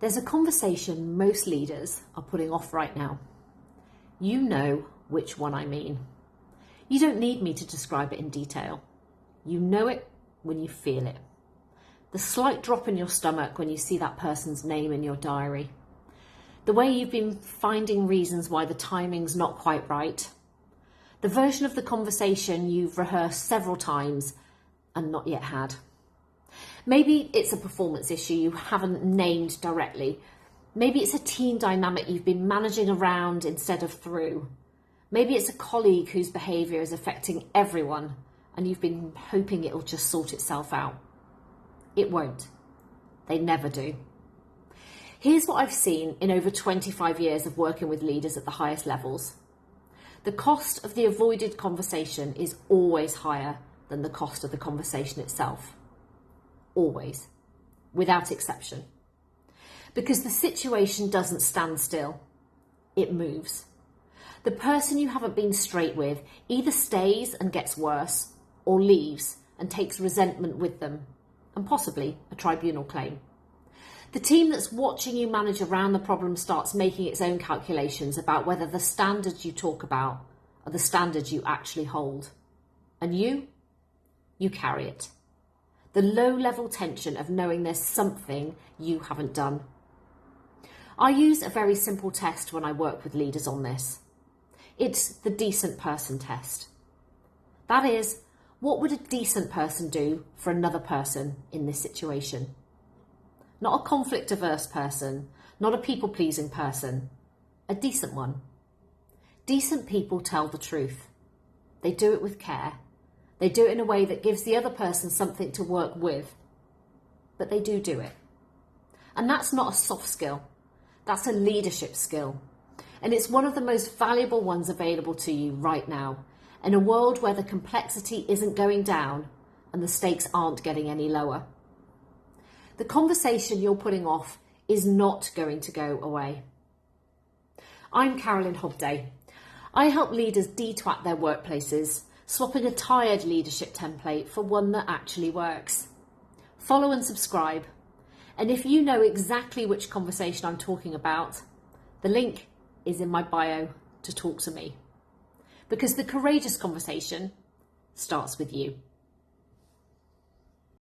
There's a conversation most leaders are putting off right now. You know which one I mean. You don't need me to describe it in detail. You know it when you feel it. The slight drop in your stomach when you see that person's name in your diary. The way you've been finding reasons why the timing's not quite right. The version of the conversation you've rehearsed several times and not yet had. Maybe it's a performance issue you haven't named directly. Maybe it's a team dynamic you've been managing around instead of through. Maybe it's a colleague whose behaviour is affecting everyone and you've been hoping it'll just sort itself out. It won't. They never do. Here's what I've seen in over 25 years of working with leaders at the highest levels. The cost of the avoided conversation is always higher than the cost of the conversation itself. Always, without exception. Because the situation doesn't stand still, it moves. The person you haven't been straight with either stays and gets worse or leaves and takes resentment with them and possibly a tribunal claim. The team that's watching you manage around the problem starts making its own calculations about whether the standards you talk about are the standards you actually hold. And you carry it. The low-level tension of knowing there's something you haven't done. I use a very simple test when I work with leaders on this. It's the decent person test. That is, what would a decent person do for another person in this situation? Not a conflict-averse person, not a people-pleasing person, a decent one. Decent people tell the truth. They do it with care. They do it in a way that gives the other person something to work with, but they do it. And that's not a soft skill, that's a leadership skill. And it's one of the most valuable ones available to you right now, in a world where the complexity isn't going down and the stakes aren't getting any lower. The conversation you're putting off is not going to go away. I'm Carolyn Hobday. I help leaders de-twat their workplaces, swapping a tired leadership template for one that actually works. Follow and subscribe. And if you know exactly which conversation I'm talking about, the link is in my bio to talk to me. Because the courageous conversation starts with you.